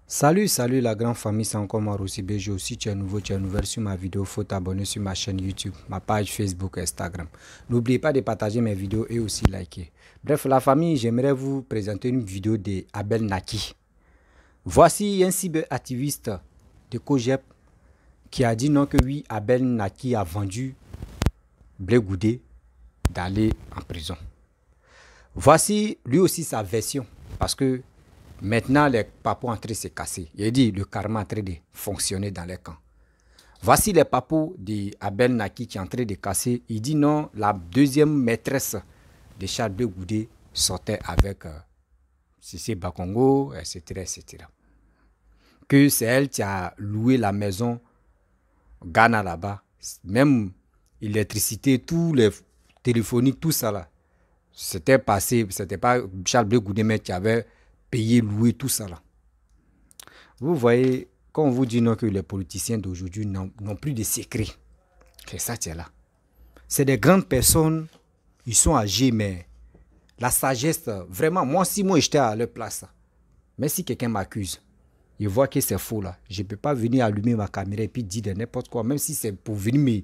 Salut la grande famille, c'est encore moi Rossi BG. Aussi tu es nouveau, tu es nouvelle sur ma vidéo, faut t'abonner sur ma chaîne YouTube, ma page Facebook, Instagram. N'oubliez pas de partager mes vidéos et aussi liker. Bref, la famille, j'aimerais vous présenter une vidéo de Abel Naki. Voici un cyberactiviste de Kojep qui a dit non que oui, Abel Naki a vendu Blé Goudé d'aller en prison. Voici lui aussi sa version parce que maintenant, les papous en train de se casser. Il dit le karma en train de fonctionner dans les camps. Voici les papous d'Abel Naki qui est en train de casser. Il dit non, la deuxième maîtresse de Charles Blé Goudé sortait avec Cissé Bakongo, etc., etc. Que c'est elle qui a loué la maison Ghana là-bas. Même l'électricité, tous les téléphoniques, tout ça là. C'était passé, c'était pas Charles Blé Goudé mais qui avait payer, louer, tout ça là. Vous voyez, quand on vous dit non que les politiciens d'aujourd'hui n'ont plus de secrets, c'est ça qui est là. C'est des grandes personnes, ils sont âgés, mais la sagesse, vraiment, moi si moi j'étais à leur place, mais si quelqu'un m'accuse, il voit que c'est faux là, je ne peux pas venir allumer ma caméra et puis dire de n'importe quoi, même si c'est pour venir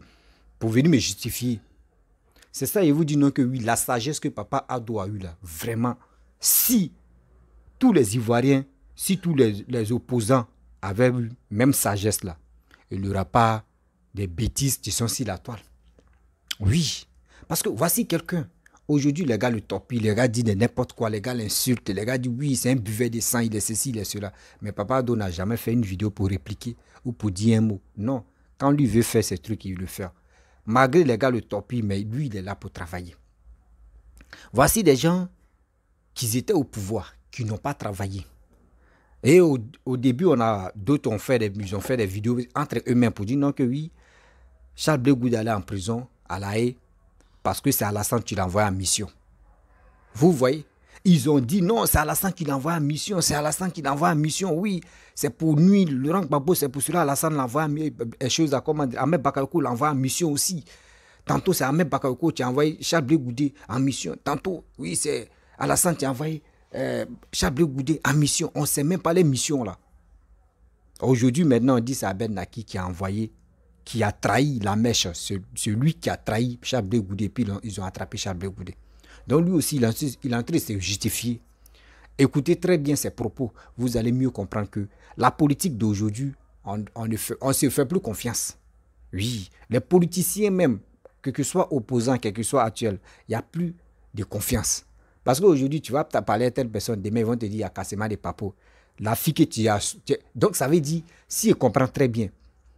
me justifier. C'est ça, il vous dit non que oui, la sagesse que Papa Ado a eu là, vraiment, si tous les Ivoiriens, si tous les opposants avaient eu même sagesse là, il n'y aura pas des bêtises qui sont sur la toile. Oui, parce que voici quelqu'un. Aujourd'hui, les gars le torpillent, les gars disent n'importe quoi, les gars l'insultent, les gars disent oui, c'est un buveur de sang, il est ceci, il est cela. Mais Papa Ado n'a jamais fait une vidéo pour répliquer ou pour dire un mot. Non, quand lui veut faire ces trucs, il le fait. Malgré les gars le torpillent, mais lui, il est là pour travailler. Voici des gens qui étaient au pouvoir, qui n'ont pas travaillé. Et au début, d'autres ont fait des vidéos entre eux-mêmes pour dire non que oui, Charles Blé Goudé allait en prison à La Haye parce que c'est Alassane qui l'envoie en mission. Vous voyez, ils ont dit non, c'est Alassane qui l'envoie en mission, c'est Alassane qui l'envoie en mission, oui, c'est pour nuire, Laurent Gbagbo, c'est pour cela Alassane l'envoie en choses à commander, Ahmed Bakayoko l'envoie en mission aussi. Tantôt c'est Ahmed Bakayoko qui a envoyé Charles Blé Goudé en mission, tantôt, oui, c'est Alassane qui a envoyé Charles Blé Goudé en mission. On ne sait même pas les missions là. Aujourd'hui, maintenant, on dit c'est Abel Naki qui a envoyé, qui a trahi la mèche. Celui qui a trahi Charles Blé Goudé. Puis ils ont attrapé Charles Blé Goudé. Donc lui aussi, il est en train de se justifier. Écoutez très bien ses propos. Vous allez mieux comprendre que la politique d'aujourd'hui, on ne se fait plus confiance. Oui, les politiciens même, quel que soit opposant, quel que soit actuel, il n'y a plus de confiance. Parce qu'aujourd'hui, tu vas parler à telle personne, demain, ils vont te dire, il y a quasiment des papos. La fille que tu as... Donc, ça veut dire, si ils comprennent très bien,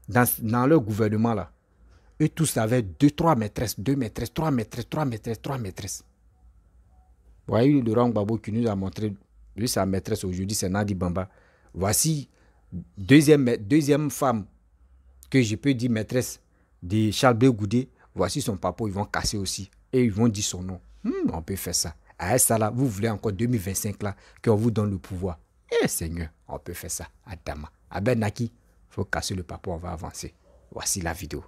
dans leur gouvernement, là, eux tous avaient 2 maîtresses, 2 maîtresses, 3 maîtresses, 3 maîtresses, 3 maîtresses. Vous voyez, Laurent Gbagbo qui nous a montré, lui, sa maîtresse aujourd'hui, c'est Nadi Bamba. Voici, deuxième femme, que je peux dire maîtresse de Charles Blé Goudé. Voici son papa, ils vont casser aussi. Et ils vont dire son nom. On peut faire ça. À ça là, vous voulez encore 2025 là, qu'on vous donne le pouvoir. Eh Seigneur, on peut faire ça. Adama. Abel Naki, il faut casser le papa, on va avancer. Voici la vidéo.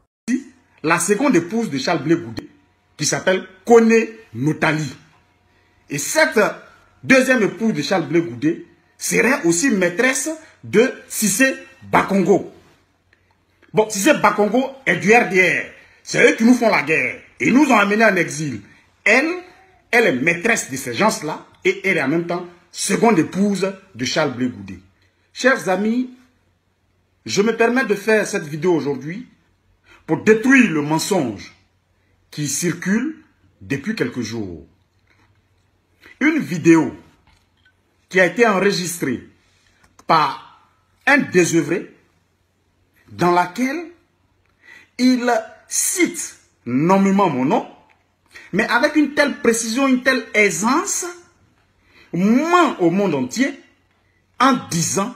La seconde épouse de Charles Blé Goudé, qui s'appelle Koné Notali. Et cette deuxième épouse de Charles Blé Goudé serait aussi maîtresse de Cissé Bakongo. Bon, Cissé Bakongo est du RDR. C'est eux qui nous font la guerre. Ils nous ont amenés en exil. Elle est maîtresse de ces gens-là et elle est en même temps seconde épouse de Charles Blé Goudé. Chers amis, je me permets de faire cette vidéo aujourd'hui pour détruire le mensonge qui circule depuis quelques jours. Une vidéo qui a été enregistrée par un désœuvré dans laquelle il cite nommément mon nom, mais avec une telle précision, une telle aisance, ment au monde entier en disant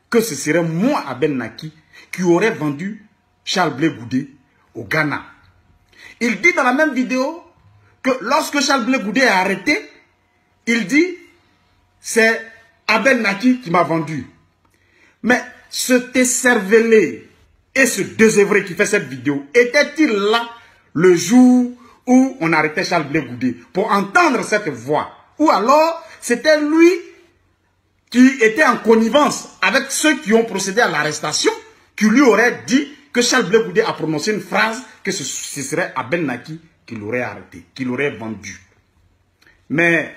que ce serait moi, Abel Naki, qui aurait vendu Charles Blé Goudé au Ghana. Il dit dans la même vidéo que lorsque Charles Blé Goudé est arrêté, il dit c'est Abel Naki qui m'a vendu. Mais ce écervelé et ce désœuvré qui fait cette vidéo, était-il là le jour où on arrêtait Charles Blé Goudé pour entendre cette voix? Ou alors c'était lui qui était en connivence avec ceux qui ont procédé à l'arrestation, qui lui auraient dit que Charles Blé Goudé a prononcé une phrase que ce serait Abel Naki qui l'aurait arrêté, qui l'aurait vendu. Mais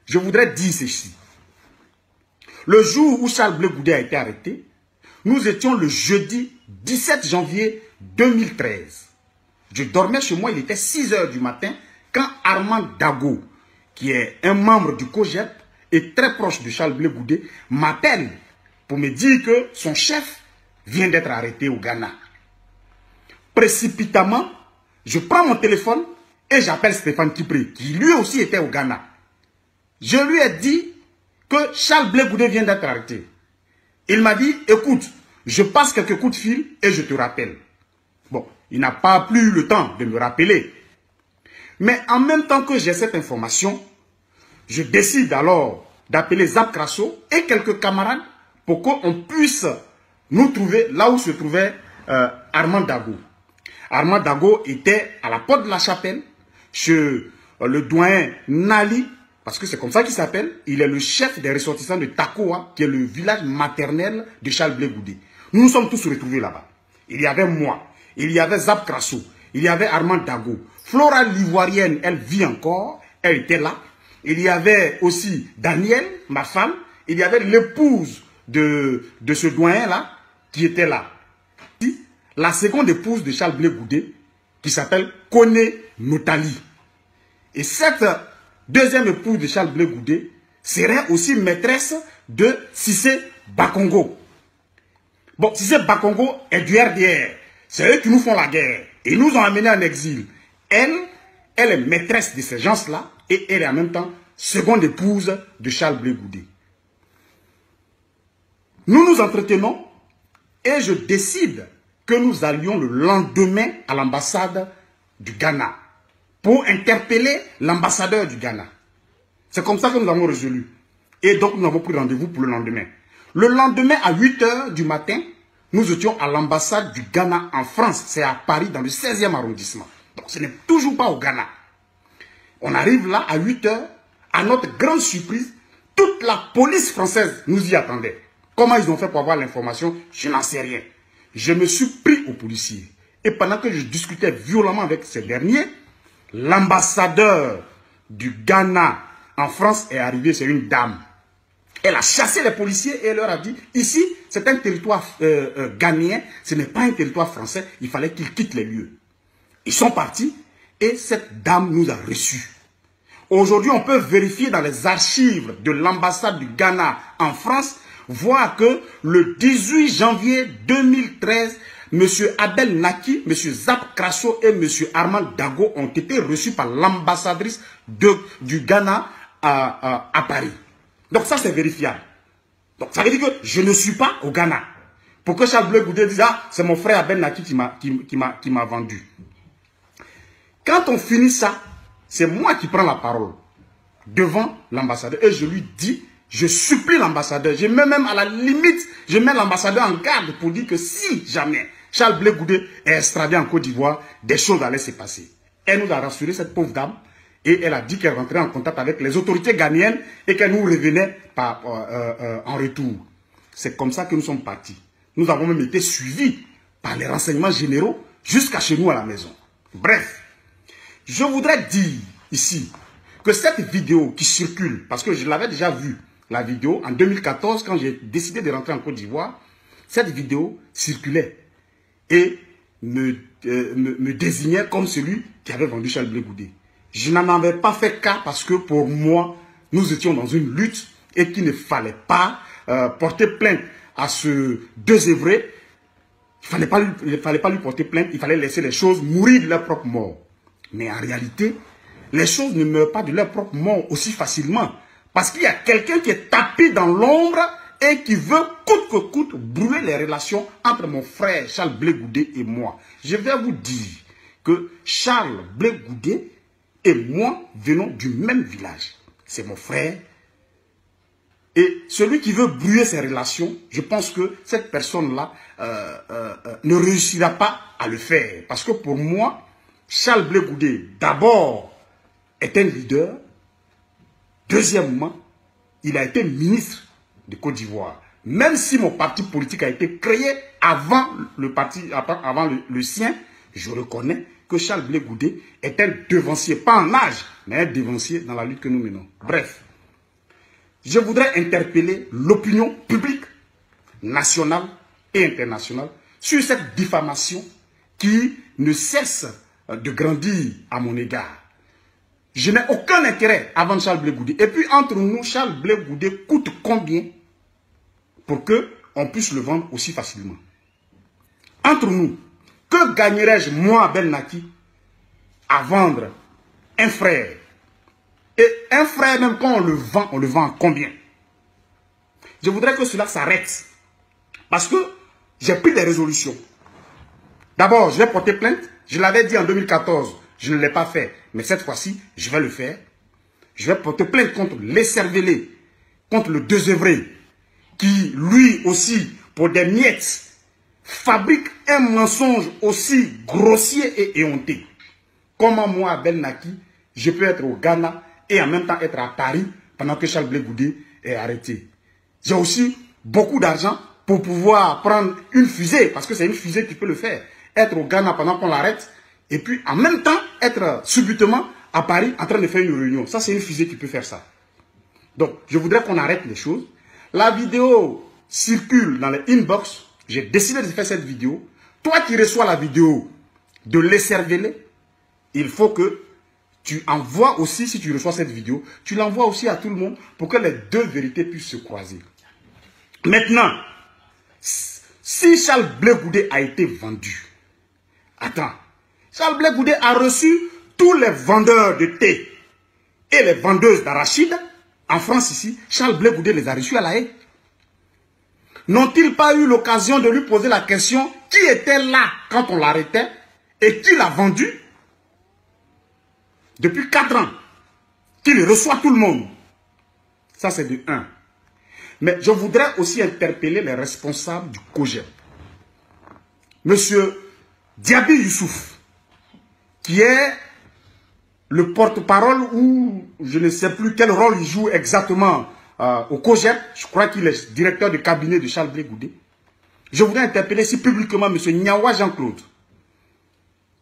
je voudrais dire ceci. Le jour où Charles Blé Goudé a été arrêté, nous étions le jeudi 17 janvier 2013. Je dormais chez moi, il était 6 h du matin, quand Armand Dago, qui est un membre du COJEP et très proche de Charles Blé Goudé, m'appelle pour me dire que son chef vient d'être arrêté au Ghana. Précipitamment, je prends mon téléphone et j'appelle Stéphane Kipré, qui lui aussi était au Ghana. Je lui ai dit que Charles Blé Goudé vient d'être arrêté. Il m'a dit, écoute, je passe quelques coups de fil et je te rappelle. Bon, il n'a pas plus eu le temps de me rappeler. Mais en même temps que j'ai cette information, je décide alors d'appeler Zap Crasso et quelques camarades pour qu'on puisse nous trouver là où se trouvait Armand Dago. Armand Dago était à la porte de la chapelle, chez le doyen Nali, parce que c'est comme ça qu'il s'appelle. Il est le chef des ressortissants de Takoa, qui est le village maternel de Charles Blé Goudé. Nous nous sommes tous retrouvés là-bas. Il y avait moi, il y avait Zap Crasso, il y avait Armand Dago. Flora l'Ivoirienne, elle vit encore, elle était là. Il y avait aussi Daniel, ma femme. Il y avait l'épouse de ce doyen-là, qui était là. La seconde épouse de Charles Blé Goudé, qui s'appelle Kone Notali. Et cette deuxième épouse de Charles Blé Goudé serait aussi maîtresse de Cissé Bakongo. Bon, Cissé Bakongo est du RDR. C'est eux qui nous font la guerre. Ils nous ont amenés en exil. Elle est maîtresse de ces gens-là et elle est en même temps seconde épouse de Charles Blé Goudé. Nous nous entretenons et je décide que nous allions le lendemain à l'ambassade du Ghana pour interpeller l'ambassadeur du Ghana. C'est comme ça que nous avons résolu. Et donc nous avons pris rendez-vous pour le lendemain. Le lendemain à 8 h du matin, nous étions à l'ambassade du Ghana en France. C'est à Paris dans le 16e arrondissement. Donc ce n'est toujours pas au Ghana. On arrive là à 8 h. À notre grande surprise, toute la police française nous y attendait. Comment ils ont fait pour avoir l'information, je n'en sais rien. Je me suis pris aux policiers. Et pendant que je discutais violemment avec ces derniers, l'ambassadeur du Ghana en France est arrivé, c'est une dame. Elle a chassé les policiers et elle leur a dit, ici, c'est un territoire ghanéen, ce n'est pas un territoire français, il fallait qu'ils quittent les lieux. Ils sont partis et cette dame nous a reçus. Aujourd'hui, on peut vérifier dans les archives de l'ambassade du Ghana en France, voir que le 18 janvier 2013, M. Abel Naki, M. Zap Crasso et M. Armand Dago ont été reçus par l'ambassadrice du Ghana à Paris. Donc ça, c'est vérifiable. Donc ça veut dire que je ne suis pas au Ghana. Pour que Charles Blé Goudé dise, ah, c'est mon frère Abel Naki qui m'a vendu. Quand on finit ça, c'est moi qui prends la parole devant l'ambassadeur et je lui dis, je supplie l'ambassadeur, je mets même à la limite, je mets l'ambassadeur en garde pour dire que si jamais Charles Blé Goudé est extradé en Côte d'Ivoire, des choses allaient se passer. Elle nous a rassuré, cette pauvre dame, et elle a dit qu'elle rentrait en contact avec les autorités ghanéennes et qu'elle nous revenait en retour. C'est comme ça que nous sommes partis. Nous avons même été suivis par les renseignements généraux jusqu'à chez nous à la maison. Bref. Je voudrais dire ici que cette vidéo qui circule, parce que je l'avais déjà vue, la vidéo, en 2014, quand j'ai décidé de rentrer en Côte d'Ivoire, cette vidéo circulait et me désignait comme celui qui avait vendu Charles Blé Goudé. Je n'en avais pas fait cas parce que pour moi, nous étions dans une lutte et qu'il ne fallait pas porter plainte à ce désœuvré. Il ne fallait pas lui porter plainte, il fallait laisser les choses mourir de leur propre mort. Mais en réalité, les choses ne meurent pas de leur propre mort aussi facilement. Parce qu'il y a quelqu'un qui est tapé dans l'ombre et qui veut coûte que coûte brûler les relations entre mon frère Charles Blé Goudé et moi. Je vais vous dire que Charles Blé Goudé et moi venons du même village. C'est mon frère. Et celui qui veut brûler ces relations, je pense que cette personne-là ne réussira pas à le faire. Parce que pour moi, Charles Blé Goudé, d'abord, est un leader. Deuxièmement, il a été ministre de Côte d'Ivoire. Même si mon parti politique a été créé avant le sien, je reconnais que Charles Blé Goudé est un devancier, pas en âge, mais un devancier dans la lutte que nous menons. Bref, je voudrais interpeller l'opinion publique, nationale et internationale, sur cette diffamation qui ne cesse de grandir à mon égard. Je n'ai aucun intérêt à vendre Charles Blé Goudé. Et puis, entre nous, Charles Blé Goudé coûte combien pour qu'on puisse le vendre aussi facilement? Entre nous, que gagnerais-je, moi, Ben Naki, à vendre un frère? Et un frère, même quand on le vend à combien? Je voudrais que cela s'arrête. Parce que j'ai pris des résolutions. D'abord, je vais porter plainte. Je l'avais dit en 2014, je ne l'ai pas fait. Mais cette fois-ci, je vais le faire. Je vais porter plainte contre l'Esservelé, contre le désœuvré, qui, lui aussi, pour des miettes, fabrique un mensonge aussi grossier et éhonté. Comment moi, Ben Naki, je peux être au Ghana et en même temps être à Paris pendant que Charles Blé Goudé est arrêté? J'ai aussi beaucoup d'argent pour pouvoir prendre une fusée, parce que c'est une fusée qui peut le faire. Être au Ghana pendant qu'on l'arrête, et puis en même temps être subitement à Paris en train de faire une réunion. Ça, c'est une fusée qui peut faire ça. Donc, je voudrais qu'on arrête les choses. La vidéo circule dans les inbox. J'ai décidé de faire cette vidéo. Toi qui reçois la vidéo de l'Esservelé, il faut que tu envoies aussi, si tu reçois cette vidéo, tu l'envoies aussi à tout le monde pour que les deux vérités puissent se croiser. Maintenant, si Charles Blé Goudé a été vendu, attends, Charles Blé Goudé a reçu tous les vendeurs de thé et les vendeuses d'arachides en France ici. Charles Blé Goudé les a reçus à La Haye. N'ont-ils pas eu l'occasion de lui poser la question qui était là quand on l'arrêtait et qui l'a vendu? Depuis 4 ans, qu'il reçoit tout le monde. Ça, c'est de 1. Mais je voudrais aussi interpeller les responsables du COJEP. Monsieur Diaby Youssouf, qui est le porte-parole ou je ne sais plus quel rôle il joue exactement au COJEP. Je crois qu'il est directeur de cabinet de Charles Blé Goudé. Je voudrais interpeller ici publiquement monsieur Niawa Jean-Claude,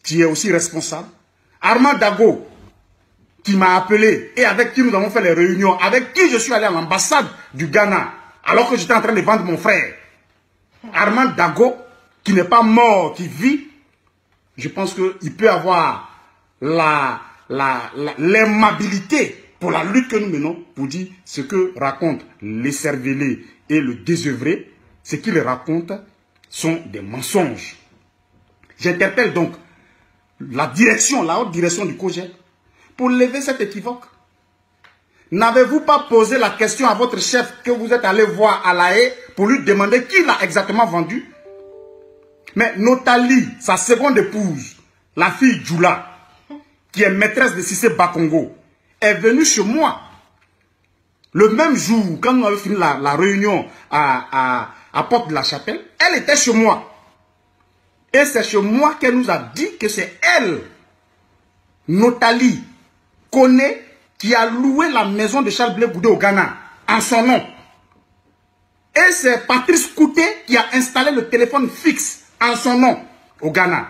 qui est aussi responsable. Armand Dago, qui m'a appelé et avec qui nous avons fait les réunions, avec qui je suis allé à l'ambassade du Ghana, alors que j'étais en train de vendre mon frère. Armand Dago, qui n'est pas mort, qui vit, je pense qu'il peut avoir l'aimabilité pour la lutte que nous menons, pour dire ce que racontent l'Esservelé et le désœuvré, ce qu'ils racontent sont des mensonges. J'interpelle donc la direction, la haute direction du COJEP, pour lever cet équivoque. N'avez-vous pas posé la question à votre chef que vous êtes allé voir à La Haye pour lui demander qui l'a exactement vendu? Mais Notali, sa seconde épouse, la fille Djoula, qui est maîtresse de Cissé Bakongo, est venue chez moi. Le même jour, quand nous avons fini la réunion à Porte de la Chapelle, elle était chez moi. Et c'est chez moi qu'elle nous a dit que c'est elle, Notali, connaît, qui a loué la maison de Charles Blé Goudé au Ghana, en son nom. Et c'est Patrice Kouté qui a installé le téléphone fixe en son nom au Ghana.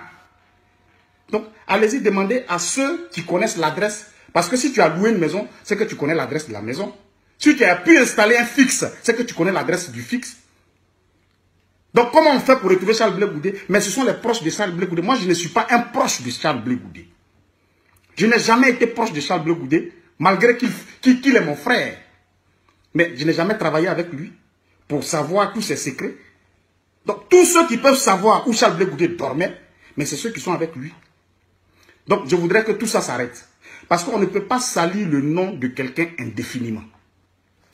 Donc, allez-y demander à ceux qui connaissent l'adresse. Parce que si tu as loué une maison, c'est que tu connais l'adresse de la maison. Si tu as pu installer un fixe, c'est que tu connais l'adresse du fixe. Donc, comment on fait pour retrouver Charles Blé Goudé? Mais ce sont les proches de Charles Blé Goudé. Moi, je ne suis pas un proche de Charles Blé Goudé. Je n'ai jamais été proche de Charles Blé Goudé, malgré qu'il est mon frère. Mais je n'ai jamais travaillé avec lui pour savoir tous ses secrets. Donc, tous ceux qui peuvent savoir où Charles Blé Goudé dormait, mais c'est ceux qui sont avec lui. Donc, je voudrais que tout ça s'arrête. Parce qu'on ne peut pas salir le nom de quelqu'un indéfiniment.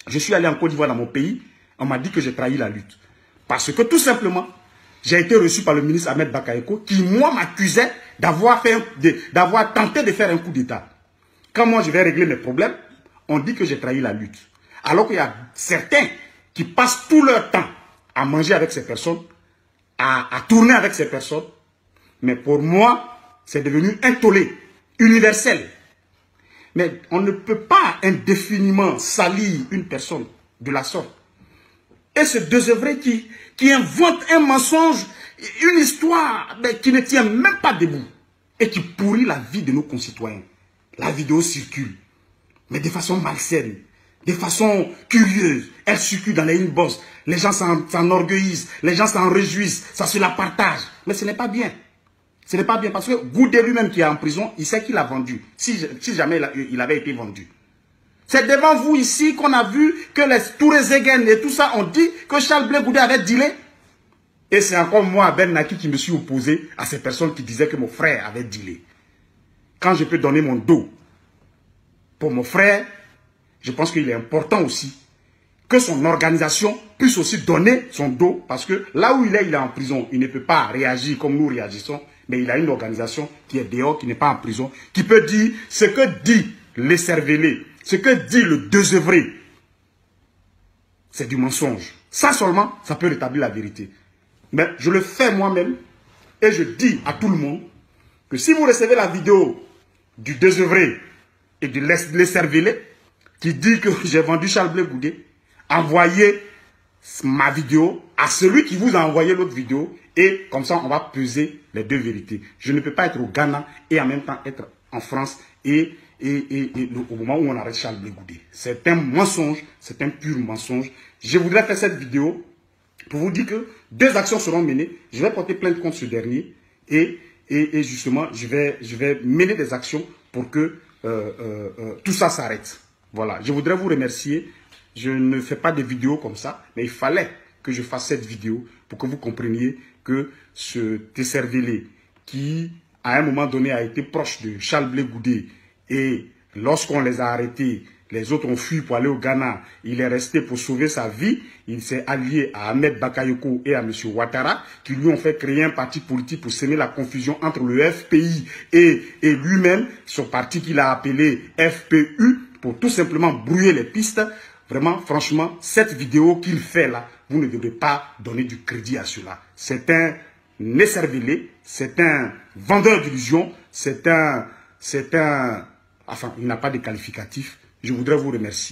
Je suis allé en Côte d'Ivoire dans mon pays, on m'a dit que j'ai trahi la lutte. Parce que tout simplement, j'ai été reçu par le ministre Ahmed Bakayoko, qui moi m'accusait d'avoir tenté de faire un coup d'État. Quand moi je vais régler mes problèmes, on dit que j'ai trahi la lutte. Alors qu'il y a certains qui passent tout leur temps à manger avec ces personnes, à tourner avec ces personnes. Mais pour moi, c'est devenu un tollé universel. Mais on ne peut pas indéfiniment salir une personne de la sorte. Et ce désœuvré qui invente un mensonge, une histoire qui ne tient même pas debout et qui pourrit la vie de nos concitoyens. La vidéo circule, mais de façon malsaine, de façon curieuse. Elle circule dans les inbox. Les gens s'enorgueillissent, les gens s'en réjouissent, ça se la partage. Mais ce n'est pas bien. Ce n'est pas bien parce que Goudé lui-même qui est en prison, il sait qu'il a vendu. Si jamais il avait été vendu. C'est devant vous ici qu'on a vu que les Touré-Zegen et tout ça ont dit que Charles Blé Goudé avait dealé. Et c'est encore moi, Ben Naki, qui me suis opposé à ces personnes qui disaient que mon frère avait dealé. Quand je peux donner mon dos pour mon frère, je pense qu'il est important aussi que son organisation puisse aussi donner son dos. Parce que là où il est en prison. Il ne peut pas réagir comme nous réagissons. Mais il a une organisation qui est dehors, qui n'est pas en prison, qui peut dire ce que dit l'Écervelé, ce que dit le désœuvré. C'est du mensonge. Ça seulement, ça peut rétablir la vérité. Mais je le fais moi-même et je dis à tout le monde que si vous recevez la vidéo du désœuvré et de l'Écervelé qui dit que j'ai vendu Charles Blé Goudé, envoyez ma vidéo à celui qui vous a envoyé l'autre vidéo et comme ça on va peser les deux vérités. Je ne peux pas être au Ghana et en même temps être en France et au moment où on arrête Charles Blé Goudé. C'est un mensonge, c'est un pur mensonge. Je voudrais faire cette vidéo pour vous dire que 2 actions seront menées. Je vais porter plainte contre ce dernier et justement je vais mener des actions pour que tout ça s'arrête. Voilà, je voudrais vous remercier. Je ne fais pas de vidéos comme ça, mais il fallait que je fasse cette vidéo pour que vous compreniez que ce Écervelé qui, à un moment donné, a été proche de Charles Blé Goudé et lorsqu'on les a arrêtés, les autres ont fui pour aller au Ghana. Il est resté pour sauver sa vie. Il s'est allié à Ahmed Bakayoko et à M. Ouattara qui lui ont fait créer un parti politique pour semer la confusion entre le FPI et lui-même, son parti qu'il a appelé FPU, pour tout simplement brouiller les pistes. Vraiment, franchement, cette vidéo qu'il fait là, vous ne devez pas donner du crédit à cela. C'est un écervelé, c'est un vendeur d'illusions, enfin, il n'a pas de qualificatif. Je voudrais vous remercier.